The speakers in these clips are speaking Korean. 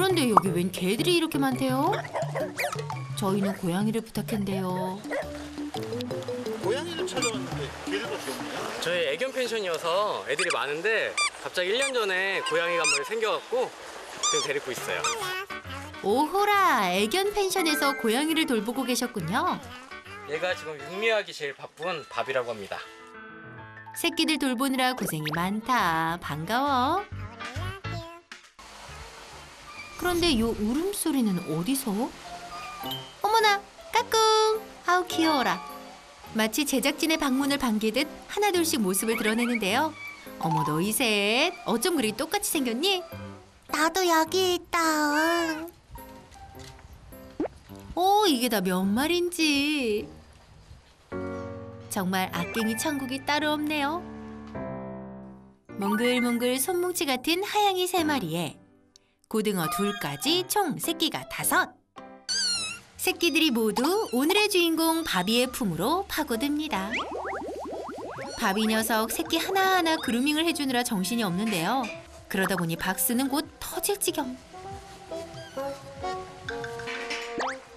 그런데 여기 웬 개들이 이렇게 많대요? 저희는 고양이를 부탁했는데요. 고양이를 찾아왔는데 개들밖에 없네요. 저희 애견 펜션이어서 애들이 많은데 갑자기 1년 전에 고양이가 한 마리 생겨갖고 지금 데리고 있어요. 오호라, 애견 펜션에서 고양이를 돌보고 계셨군요. 얘가 지금 육미하기 제일 바쁜 밥이라고 합니다. 새끼들 돌보느라 고생이 많다. 반가워. 그런데 요 울음소리는 어디서? 어머나, 까꿍! 아우 귀여워라. 마치 제작진의 방문을 반기듯 하나둘씩 모습을 드러내는데요. 어머 너희 셋, 어쩜 그리 똑같이 생겼니? 나도 여기 있다. 이게 다 몇 마리인지. 정말 악갱이 천국이 따로 없네요. 몽글몽글 손뭉치 같은 하양이 3마리에 고등어 2까지 총 새끼가 5. 새끼들이 모두 오늘의 주인공 바비의 품으로 파고듭니다. 바비 녀석 새끼 하나하나 그루밍을 해주느라 정신이 없는데요. 그러다 보니 박스는 곧 터질 지경.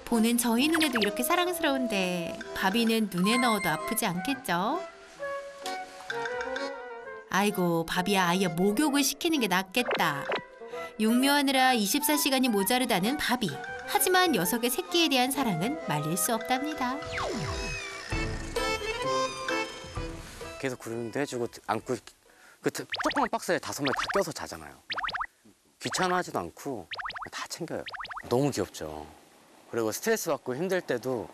보는 저희 눈에도 이렇게 사랑스러운데 바비는 눈에 넣어도 아프지 않겠죠? 아이고 바비야, 아예 목욕을 시키는 게 낫겠다. 육묘하느라 24시간이 모자르다는 바비. 하지만 녀석의 새끼에 대한 사랑은 말릴 수 없답니다. 계속 그루밍도 해주고 안고 그 조그만 박스에 5마리 다 껴서 자잖아요. 귀찮아하지도 않고 다 챙겨요. 너무 귀엽죠. 그리고 스트레스 받고 힘들 때도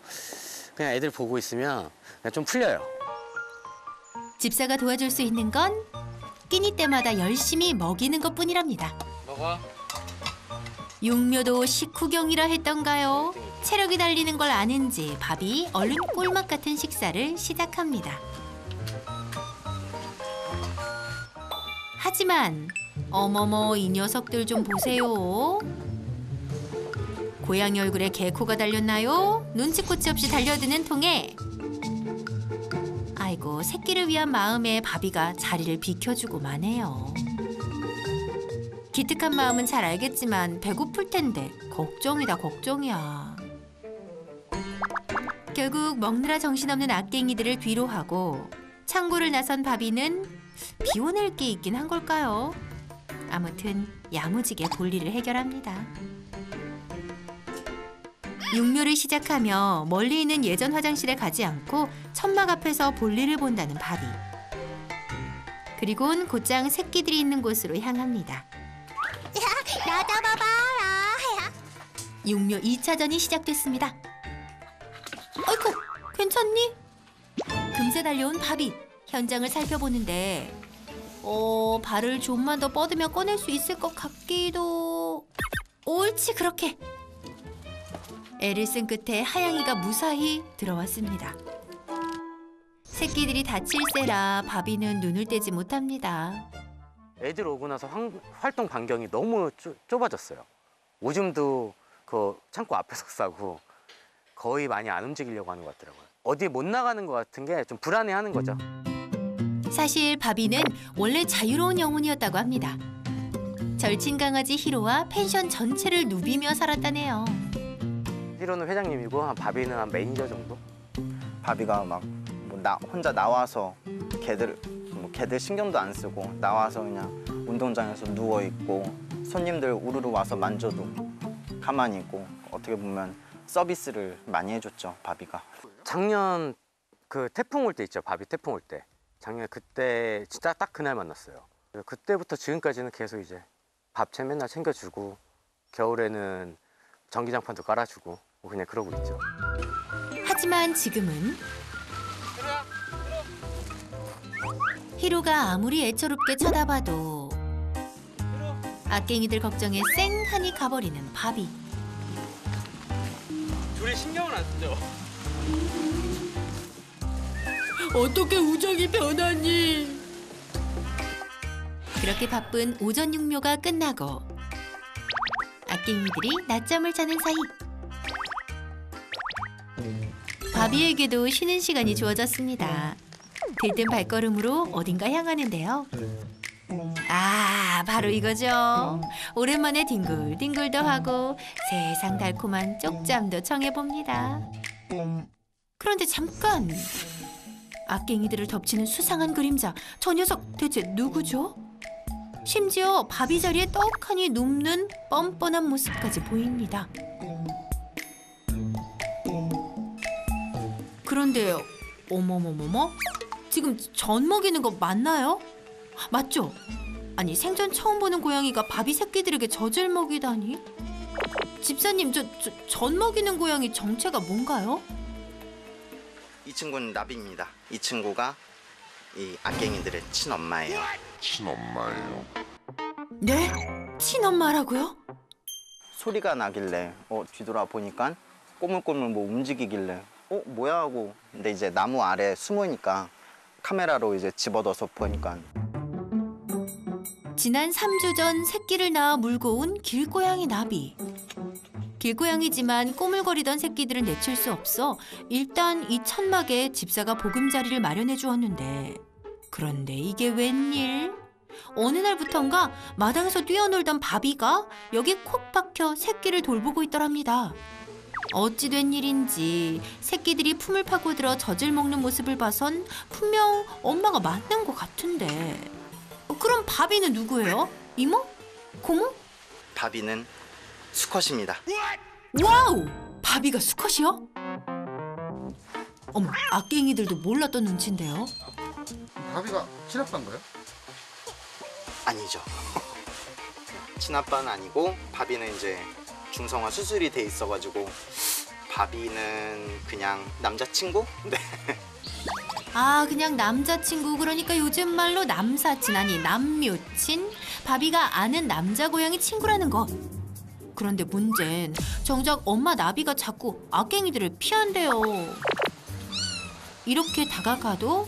그냥 애들 보고 있으면 그냥 좀 풀려요. 집사가 도와줄 수 있는 건 끼니 때마다 열심히 먹이는 것뿐이랍니다. 먹어. 육묘도 식후경이라 했던가요? 체력이 달리는 걸 아는지 밥이 얼른 꿀맛 같은 식사를 시작합니다. 하지만 어머머 이 녀석들 좀 보세요. 고양이 얼굴에 개코가 달렸나요? 눈치코치 없이 달려드는 통에 아이고 새끼를 위한 마음에 바비가 자리를 비켜주고 마네요. 기특한 마음은 잘 알겠지만 배고플 텐데 걱정이다 걱정이야. 결국 먹느라 정신없는 악갱이들을 뒤로 하고 창고를 나선 바비는 비워낼 게 있긴 한 걸까요? 아무튼 야무지게 볼일을 해결합니다. 육묘를 시작하며 멀리 있는 예전 화장실에 가지 않고 천막 앞에서 볼일을 본다는 바비. 그리고는 곧장 새끼들이 있는 곳으로 향합니다. 나 잡아봐라. 육묘 2차전이 시작됐습니다. 아이고, 괜찮니? 금세 달려온 바비. 현장을 살펴보는데 발을 좀만 더 뻗으면 꺼낼 수 있을 것 같기도... 옳지, 그렇게. 애를 쓴 끝에 하양이가 무사히 들어왔습니다. 새끼들이 다칠세라 바비는 눈을 떼지 못합니다. 애들 오고 나서 활동 반경이 너무 좁아졌어요. 오줌도 그 창고 앞에서 싸고 거의 많이 안 움직이려고 하는 것 같더라고요. 어디에 못 나가는 것 같은 게 좀 불안해하는 거죠. 사실 바비는 원래 자유로운 영혼이었다고 합니다. 절친 강아지 히로와 펜션 전체를 누비며 살았다네요. 히로는 회장님이고 한 바비는 한 매니저 정도? 바비가 막 혼자 나와서 걔들 신경도 안 쓰고 나와서 그냥 운동장에서 누워 있고 손님들 우르르 와서 만져도 가만히 있고 어떻게 보면 서비스를 많이 해줬죠, 바비가. 작년 그 태풍 올 때 있죠, 바비 태풍 올 때. 작년 그때 진짜 딱 그날 만났어요. 그때부터 지금까지는 계속 이제 밥채 맨날 챙겨주고 겨울에는 전기장판도 깔아주고 그냥 그러고 있죠. 하지만 지금은 히로가 아무리 애처롭게 쳐다봐도 악갱이들 걱정에 쌩하니 가버리는 바비. 둘이 신경을 안 쓰죠. 어떻게 우정이 변하니? 그렇게 바쁜 오전 육묘가 끝나고 악갱이들이 낮잠을 자는 사이 바비에게도 쉬는 시간이 주어졌습니다. 들뜬 발걸음으로 어딘가 향하는데요. 자, 바로 이거죠. 오랜만에 뒹굴뒹굴도 하고 세상 달콤한 쪽잠도 청해봅니다. 그런데 잠깐! 악갱이들을 덮치는 수상한 그림자. 저 녀석 대체 누구죠? 심지어 바비 자리에 떡하니 눕는 뻔뻔한 모습까지 보입니다. 그런데 어머머머머? 지금 젖 먹이는 거 맞나요? 맞죠? 아니 생전 처음 보는 고양이가 바비 새끼들에게 젖을 먹이다니? 집사님, 젖 먹이는 고양이 정체가 뭔가요? 이 친구는 나비입니다. 이 친구가 이 악갱이들의 친엄마예요. 친엄마예요. 네? 친엄마라고요? 소리가 나길래 뒤돌아 보니까 꼬물꼬물 뭐 움직이길래 뭐야 하고, 근데 이제 나무 아래 숨으니까 카메라로 이제 집어넣어서 보니까 지난 3주 전 새끼를 낳아 물고 온 길고양이 나비. 길고양이지만 꼬물거리던 새끼들은 내칠 수 없어 일단 이 천막에 집사가 보금자리를 마련해 주었는데, 그런데 이게 웬일? 어느 날부턴가 마당에서 뛰어놀던 바비가 여기 콕 박혀 새끼를 돌보고 있더랍니다. 어찌 된 일인지 새끼들이 품을 파고들어 젖을 먹는 모습을 봐선 분명 엄마가 맞는 것 같은데. 그럼 바비는 누구예요? 이모? 고모? 바비는 수컷입니다. 와우! 바비가 수컷이요? 어머, 악갱이들도 몰랐던 눈치인데요. 바비가 친아빠인 거예요? 아니죠. 친아빠는 아니고 바비는 이제 중성화 수술이 돼 있어가지고 바비는 그냥 남자친구? 네. 아, 그냥 남자친구. 그러니까 요즘 말로 남사친, 아니 남묘친. 바비가 아는 남자 고양이 친구라는 것. 그런데 문제는 정작 엄마 나비가 자꾸 악갱이들을 피한대요. 이렇게 다가가도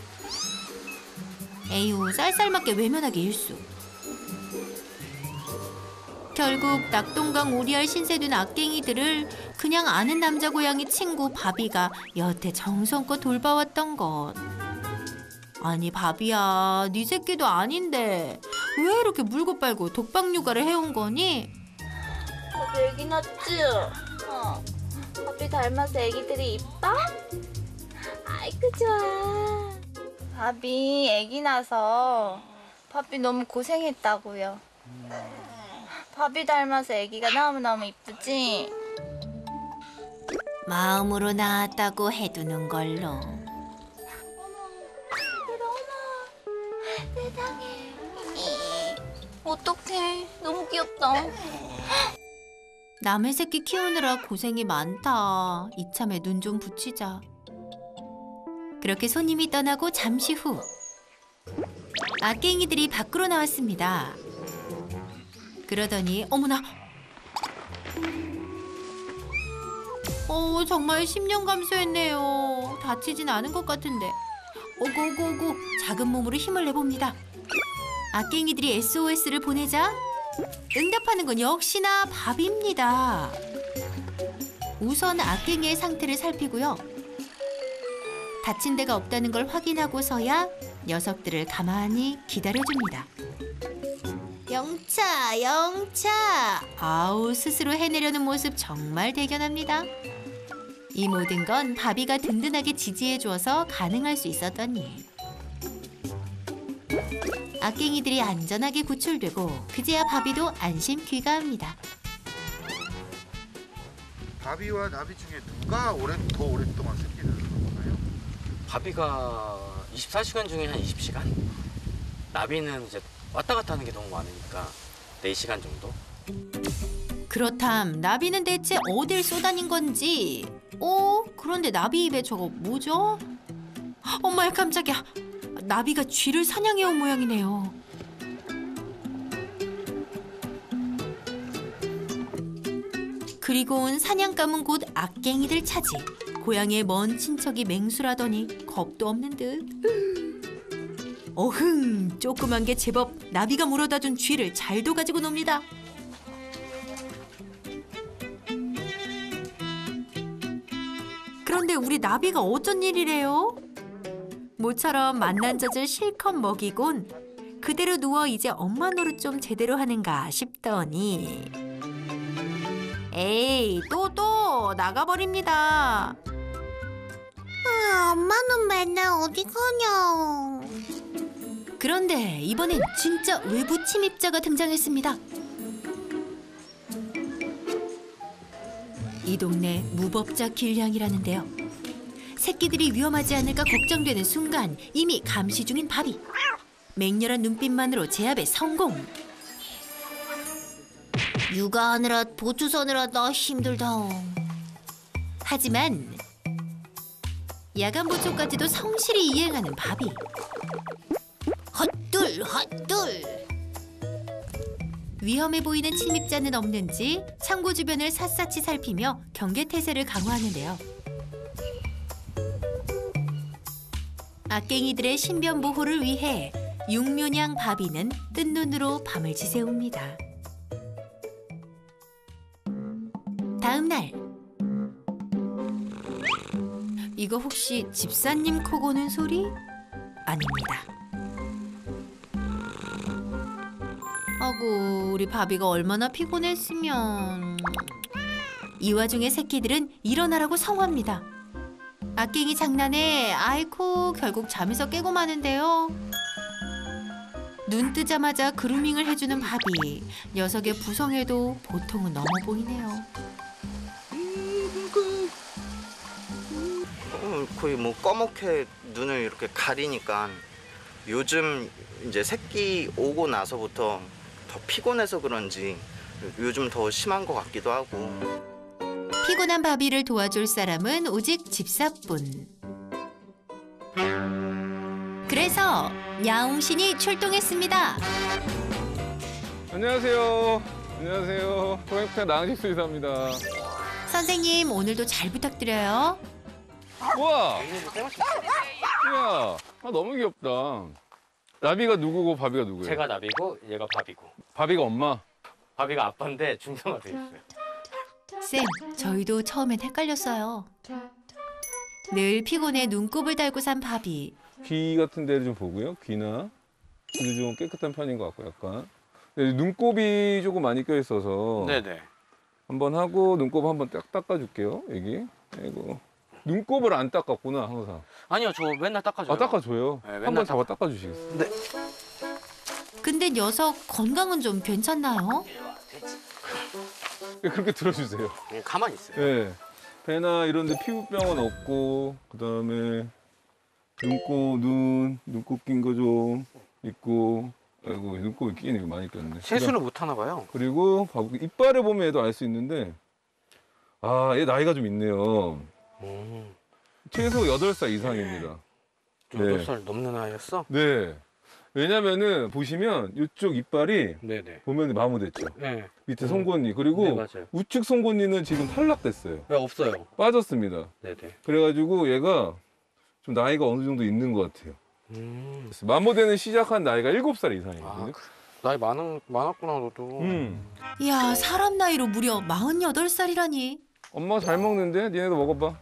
에휴, 쌀쌀맞게 외면하기 일쑤. 결국 낙동강 오리알 신세된 악갱이들을 그냥 아는 남자 고양이 친구 바비가 여태 정성껏 돌봐왔던 것. 아니 바비야, 네 새끼도 아닌데 왜 이렇게 물고 빨고 독박 육아를 해온 거니? 바비 애기 낳지? 바비 닮아서 애기들이 이뻐? 아이고 좋아. 바비 애기 낳아서 바비 너무 고생했다고요. 바비 닮아서 애기가 너무너무 이쁘지? 마음으로 낳았다고 해두는 걸로. 세상에. 어떡해. 너무 귀엽다. 남의 새끼 키우느라 고생이 많다. 이참에 눈 좀 붙이자. 그렇게 손님이 떠나고 잠시 후 악갱이들이 밖으로 나왔습니다. 그러더니 어머나, 정말 10년 감수했네요. 다치진 않은 것 같은데. 오고오고오고 작은 몸으로 힘을 내봅니다. 악갱이들이 SOS를 보내자 응답하는 건 역시나 바비입니다. 우선 악갱이의 상태를 살피고요. 다친 데가 없다는 걸 확인하고서야 녀석들을 가만히 기다려줍니다. 영차, 영차. 아우, 스스로 해내려는 모습 정말 대견합니다. 이 모든 건 바비가 든든하게 지지해주어서 가능할 수 있었던 일. 악갱이들이 안전하게 구출되고 그제야 바비도 안심 귀가합니다. 바비와 나비 중에 누가 더 오랫동안 새끼를 낳나요? 바비가 24시간 중에 한 20시간? 나비는 이제 왔다 갔다 하는 게 너무 많으니까 4시간 정도? 그렇담 나비는 대체 어딜 쏘다닌 건지. 그런데 나비 입에 저거 뭐죠? 엄마야 깜짝이야. 나비가 쥐를 사냥해온 모양이네요. 그리고 온 사냥감은 곧 악갱이들 차지. 고향의 먼 친척이 맹수라더니 겁도 없는 듯. 어흥, 조그만 게 제법 나비가 물어다준 쥐를 잘도 가지고 놉니다. 그런데 우리 나비가 어쩐 일이래요? 모처럼 만난 젖을 실컷 먹이곤 그대로 누워 이제 엄마 노릇 좀 제대로 하는가 싶더니 에이 또 나가버립니다. 엄마는 맨날 어디 가냐. 그런데 이번엔 진짜 외부 침입자가 등장했습니다. 이 동네 무법자 길냥이라는데요. 새끼들이 위험하지 않을까 걱정되는 순간 이미 감시 중인 바비. 맹렬한 눈빛만으로 제압에 성공. 육아하느라 보초 서느라 나 힘들다. 하지만 야간 보초까지도 성실히 이행하는 바비. 헛둘. 위험해 보이는 침입자는 없는지 창고 주변을 샅샅이 살피며 경계태세를 강화하는데요. 악갱이들의 신변 보호를 위해 육묘냥 바비는 뜬 눈으로 밤을 지새웁니다. 다음 날 이거 혹시 집사님 코 고는 소리? 아닙니다. 아고 우리 바비가 얼마나 피곤했으면. 이 와중에 새끼들은 일어나라고 성화합니다. 악갱이 장난에 아이고 결국 잠에서 깨고 마는데요. 눈 뜨자마자 그루밍을 해주는 바비. 녀석의 부성에도 보통은 넘어 보이네요. 거의 뭐 꺼멓게 눈을 이렇게 가리니까 요즘 이제 새끼 오고 나서부터 더 피곤해서 그런지 요즘 더 심한 것 같기도 하고. 피곤한 바비를 도와줄 사람은 오직 집사뿐. 그래서 야옹신이 출동했습니다. 안녕하세요. 고양이파 나은식 수의사입니다. 선생님 오늘도 잘 부탁드려요. 우와! 이야, 너무 귀엽다. 나비가 누구고 바비가 누구예요? 제가 나비고 얘가 바비고. 바비가 엄마? 바비가 아빠인데 중성화 돼 있어요. 쌤, 저희도 처음엔 헷갈렸어요. 늘 피곤해 눈곱을 달고 산 바비. 귀 같은 데를 좀 보고요. 귀나 귀도 좀 깨끗한 편인 것 같고 약간. 눈곱이 조금 많이 껴 있어서 네네. 한번 하고 눈곱 한번 딱 닦아줄게요. 여기. 아이고. 눈곱을 안 닦았구나 항상. 아니요, 저 맨날 닦아줘요. 아 닦아줘요. 네, 맨날 한번 잡아 닦아주시겠어요? 네. 근데 녀석 건강은 좀 괜찮나요? 그렇게 들어주세요. 가만히 있어요. 네. 배나 이런 데 피부병은 없고 그다음에 눈곱 낀 거 좀 있고. 아이고 눈곱이 끼는 게 많이 꼈네. 세수를 못 하나 봐요. 그리고 이빨을 보면 얘도 알 수 있는데 아, 얘 나이가 좀 있네요. 최소 8살 이상입니다. 8살 넘는 아이였어? 네. 왜냐면은 보시면 이쪽 이빨이 네네. 보면 마모됐죠. 네. 밑에 송곳니 그리고 네, 맞아요. 우측 송곳니는 지금 탈락됐어요. 왜 없어요? 빠졌습니다. 네네. 그래가지고 얘가 좀 나이가 어느 정도 있는 것 같아요. 마모되는 시작한 나이가 7살 이상이거든요. 나이 많았구나 너도. 이야, 사람 나이로 무려 48살이라니. 엄마가 잘 먹는데? 니네도 먹어봐.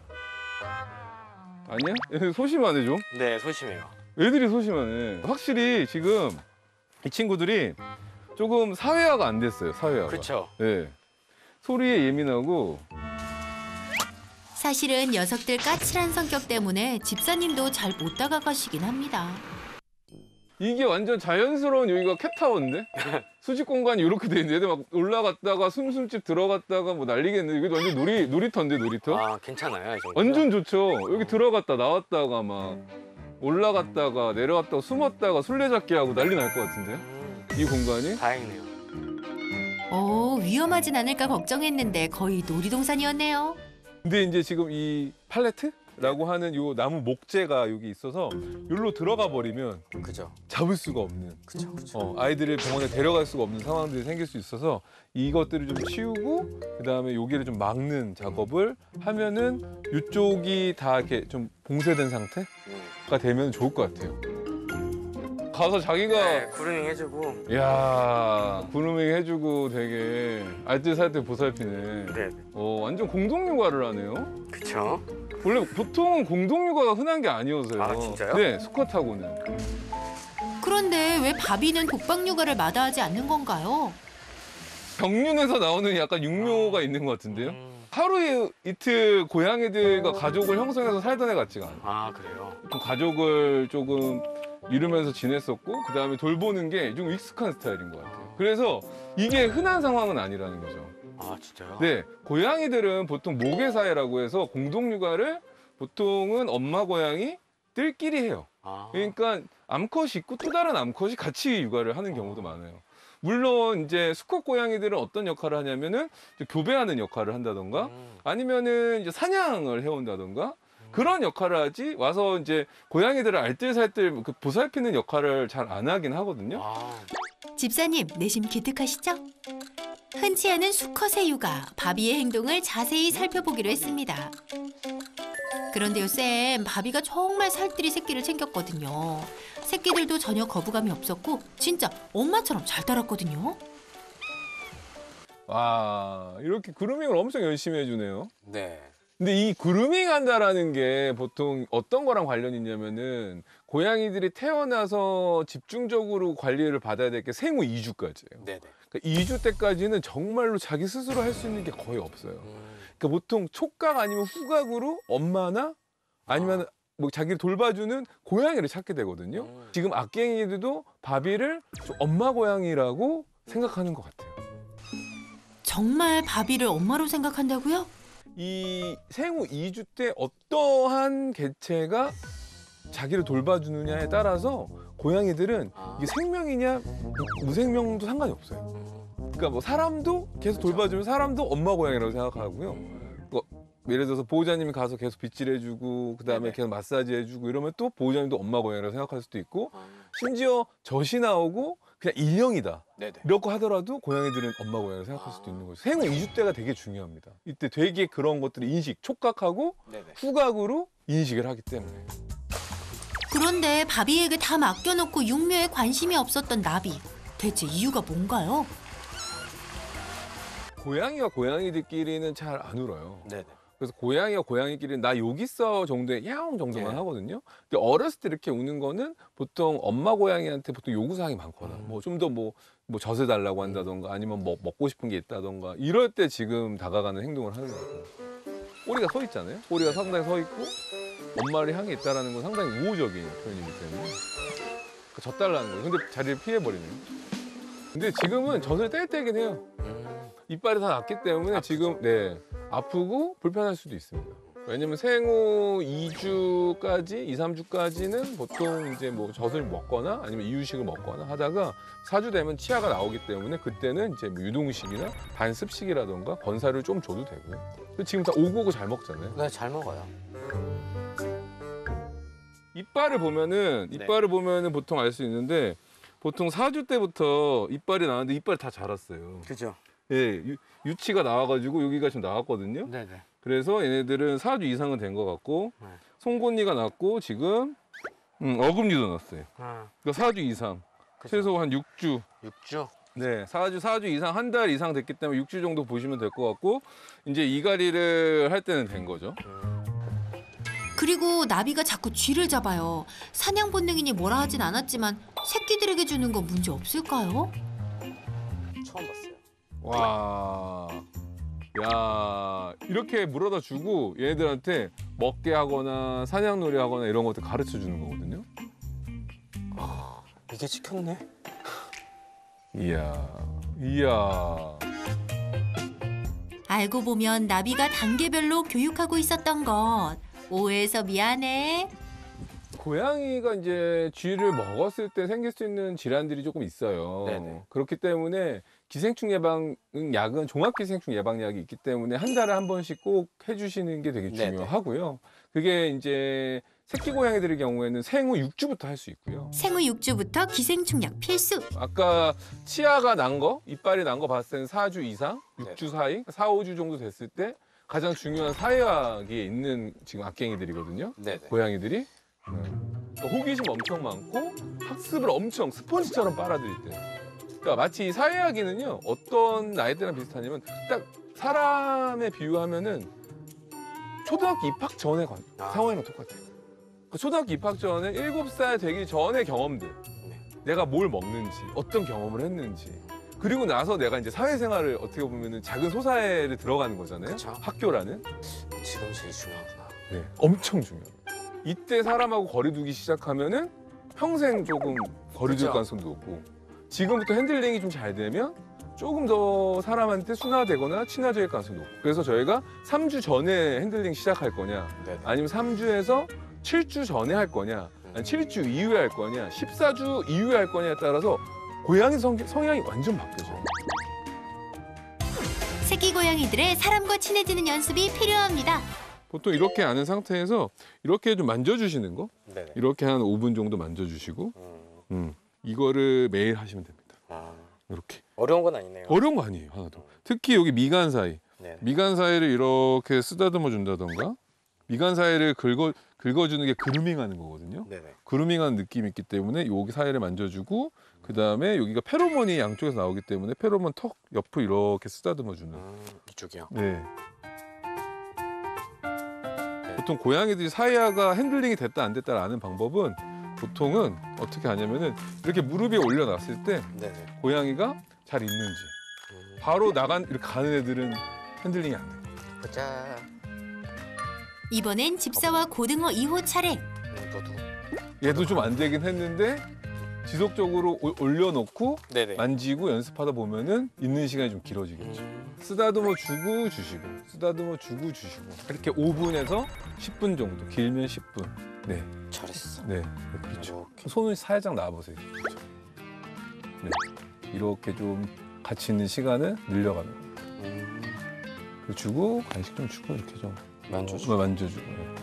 아니야? 얘네 소심하네 좀. 네, 소심해요. 애들이 소심하네. 확실히 지금 이 친구들이 조금 사회화가 안 됐어요. 사회화가. 그렇죠. 네. 소리에 예민하고. 사실은 녀석들 까칠한 성격 때문에 집사님도 잘 못 다가가시긴 합니다. 이게 완전 자연스러운 여기가 캣타워인데? 수직 공간이 이렇게 돼 있는데 애들 막 올라갔다가 숨숨집 들어갔다가 뭐 난리겠네. 이게 완전 놀이터인데 놀이터? 아, 괜찮아요, 이 정도. 완전 좋죠. 여기 들어갔다 나왔다가 막 올라갔다가 내려갔다가 숨었다가 술래잡기 하고 난리 날 것 같은데? 이 공간이? 다행이네요. 위험하진 않을까 걱정했는데 거의 놀이동산이었네요. 근데 이제 지금 이 팔레트라고 하는 요 나무 목재가 여기 있어서 여기로 들어가 버리면 그죠. 잡을 수가 없는 그죠. 아이들을 병원에 데려갈 수가 없는 상황들이 생길 수 있어서 이것들을 좀 치우고 그다음에 여기를 좀 막는 작업을 하면은 이쪽이 다 이렇게 좀 봉쇄된 상태가 되면 좋을 것 같아요. 가서 자기가 네, 그루밍 해주고. 이야 그루밍 해주고 되게 알뜰살뜰 보살피네. 네. 완전 공동육아를 하네요. 그쵸. 원래 보통은 공동육아가 흔한 게 아니어서요. 아, 진짜요? 네, 수컷하고는. 그런데 왜 바비는 독박 육아를 마다하지 않는 건가요? 경륜에서 나오는 약간 육묘가 있는 것 같은데요. 하루 이틀 고양이들과 가족을 형성해서 살던 애 같지가 않아요. 아 그래요? 좀 가족을 조금 이루면서 지냈었고 그다음에 돌보는 게 좀 익숙한 스타일인 것 같아요. 그래서 이게 흔한 상황은 아니라는 거죠. 아 진짜요? 네, 고양이들은 보통 모계사회라고 해서 공동육아를 보통은 엄마 고양이들끼리 해요. 아. 그러니까 암컷이 있고 또 다른 암컷이 같이 육아를 하는 경우도 많아요. 물론 이제 수컷 고양이들은 어떤 역할을 하냐면은 이제 교배하는 역할을 한다던가 아니면은 이제 사냥을 해온다던가 그런 역할을 하지 와서 이제 고양이들을 알뜰살뜰 그 보살피는 역할을 잘 안 하긴 하거든요. 아. 집사님, 내심 기특하시죠? 흔치 않은 수컷의 육아, 바비의 행동을 자세히 살펴보기로 했습니다. 그런데요, 쌤, 바비가 정말 살뜰히 새끼를 챙겼거든요. 새끼들도 전혀 거부감이 없었고 진짜 엄마처럼 잘 따랐거든요. 와, 이렇게 그루밍을 엄청 열심히 해주네요. 네. 근데 이 그루밍 한다라는 게 보통 어떤 거랑 관련이 있냐면은 고양이들이 태어나서 집중적으로 관리를 받아야 될 게 생후 2주까지예요. 네네. 그러니까 2주 때까지는 정말로 자기 스스로 할 수 있는 게 거의 없어요. 그러니까 보통 촉각 아니면 후각으로 엄마나 아니면 뭐 자기를 돌봐주는 고양이를 찾게 되거든요. 지금 악갱이들도 바비를 좀 엄마 고양이라고 생각하는 것 같아요. 정말 바비를 엄마로 생각한다고요? 이 생후 2주 때 어떠한 개체가 자기를 돌봐주느냐에 따라서 고양이들은 이게 생명이냐 무생명도 상관이 없어요. 그러니까 뭐 사람도 계속 돌봐주면 사람도 엄마 고양이라고 생각하고요. 뭐 예를 들어서 보호자님이 가서 계속 빗질해주고 그다음에 계속 마사지 해주고 이러면 또 보호자님도 엄마 고양이라고 생각할 수도 있고 심지어 젖이 나오고 그냥 일령이다 이렇게 하더라도 고양이들은 엄마 고양이라고 생각할 수도 있는 거죠. 생후 2주 때가 되게 중요합니다. 이때 되게 그런 것들을 인식, 촉각하고 후각으로 인식을 하기 때문에. 그런데 바비에게 다 맡겨놓고 육묘에 관심이 없었던 나비. 대체 이유가 뭔가요? 고양이와 고양이들끼리는 잘 안 울어요. 네네. 그래서 고양이와 고양이끼리는 나 여기 있어 정도의 야옹 정도만 하거든요. 근데 어렸을 때 이렇게 우는 거는 보통 엄마 고양이한테 보통 요구사항이 많거나 뭐 좀 더 뭐 젖을 달라고 한다던가 아니면 뭐 먹고 싶은 게 있다던가 이럴 때 지금 다가가는 행동을 하는 거예요. 꼬리가 서 있잖아요. 꼬리가 상당히 서 있고 엄마를 향해 있다는 건 상당히 우호적인 표현이기 때문에 젖 달라는 거예요. 근데 자리를 피해버리는 거예요. 근데 지금은 젖을 뗄 때긴 해요. 이빨이 다 났기 때문에 아프죠. 지금 아프고 불편할 수도 있습니다. 왜냐면 생후 2주까지, 2, 3주까지는 보통 이제 뭐 젖을 먹거나 아니면 이유식을 먹거나 하다가 4주 되면 치아가 나오기 때문에 그때는 이제 뭐 유동식이나 반습식이라던가 건사를 좀 줘도 되고요. 지금 다 오고오고 잘 먹잖아요. 네, 잘 먹어요. 이빨을 보면은 보통 알 수 있는데 보통 4주 때부터 이빨이 나왔는데 이빨이 다 자랐어요. 그죠? 예, 유치가 나와가지고 여기가 지금 나왔거든요. 네네. 그래서 얘네들은 4주 이상은 된 것 같고 송곳니가 났고 지금 어금니도 났어요. 그러니까 4주 이상, 최소 한 6주. 6주? 네, 4주 이상, 한 달 이상 됐기 때문에 6주 정도 보시면 될 것 같고 이제 이갈이를 할 때는 된 거죠. 그리고 나비가 자꾸 쥐를 잡아요. 사냥 본능이니 뭐라 하진 않았지만 새끼들에게 주는 건 문제 없을까요? 처음 봤어요. 와, 야, 이렇게 물어다 주고 얘네들한테 먹게 하거나 사냥놀이 하거나 이런 것들 가르쳐 주는 거거든요. 이게 찍혔네. 이야. 알고 보면 나비가 단계별로 교육하고 있었던 것. 오해해서 미안해. 고양이가 이제 쥐를 먹었을 때 생길 수 있는 질환들이 조금 있어요. 네네. 그렇기 때문에 기생충 예방 약은 종합기생충 예방약이 있기 때문에 한 달에 한 번씩 꼭 해주시는 게 되게 중요하고요. 그게 이제 새끼 고양이들의 경우에는 생후 6주부터 할 수 있고요. 생후 6주부터 기생충약 필수. 아까 치아가 난 거, 이빨이 난 거 봤을 때는 4주 이상, 6주 사이, 4, 5주 정도 됐을 때 가장 중요한 사회학에 있는 지금 악갱이들이거든요. 네네. 고양이들이. 그러니까 호기심 엄청 많고 학습을 엄청 스펀지처럼 빨아들일 때. 그러니까 마치 이 사회학에는요 어떤 나이대랑 비슷하냐면 딱 사람에 비유하면은 초등학교 입학 전에 상황이랑 똑같아요. 그 초등학교 입학 전에 7살 되기 전의 경험들. 내가 뭘 먹는지, 어떤 경험을 했는지. 그리고 나서 내가 이제 사회생활을 어떻게 보면은 작은 소사회를 들어가는 거잖아요. 그쵸. 학교라는. 지금 제일 중요하구나. 네, 엄청 중요해요. 이때 사람하고 거리두기 시작하면은 평생 조금 거리둘 그쵸. 가능성도 높고 지금부터 핸들링이 좀 잘 되면 조금 더 사람한테 순화되거나 친화될 가능성이 높고 그래서 저희가 3주 전에 핸들링 시작할 거냐 네네. 아니면 3주에서 7주 전에 할 거냐 아니 7주 이후에 할 거냐 14주 이후에 할 거냐에 따라서 고양이 성향이 완전 바뀌어져요. 새끼 고양이들의 사람과 친해지는 연습이 필요합니다. 보통 이렇게 아는 상태에서 이렇게 좀 만져주시는 거 네네. 이렇게 한 5분 정도 만져주시고 이거를 매일 하시면 됩니다. 아, 이렇게. 어려운 건 아니네요. 어려운 거 아니에요, 하나도. 특히 여기 미간 사이. 네. 미간 사이를 이렇게 쓰다듬어 준다던가 미간 사이를 긁어주는 게 그루밍하는 거거든요. 네네. 그루밍하는 느낌이 있기 때문에 여기 사이를 만져주고 그다음에 여기가 페로몬이 양쪽에서 나오기 때문에 페로몬 턱 옆을 이렇게 쓰다듬어 주는. 이쪽이요. 네. 보통 고양이들이 사이아가 핸들링이 됐다 안 됐다를 아는 방법은 보통은 어떻게 하냐면은 이렇게 무릎 위에 올려놨을 때 네네. 고양이가 잘 있는지 바로 이렇게 가는 애들은 핸들링이 안 돼요. 보자. 이번엔 집사와 고등어 2호 차례. 너도. 얘도 좀 안 되긴 했는데 지속적으로 올려놓고 네네. 만지고 연습하다 보면은 있는 시간이 좀 길어지겠죠. 쓰다듬어 주고 주시고 쓰다듬어 주고 주시고 이렇게 5분에서 10분 정도 길면 10분. 네, 잘했어. 네, 그렇죠. 이렇게. 손을 살짝 놔보세요. 그렇죠. 네, 이렇게 좀 같이 있는 시간을 늘려가는 거예요. 그리고 주고 간식 좀 주고 이렇게 좀 만져주고. 만져주고. 네.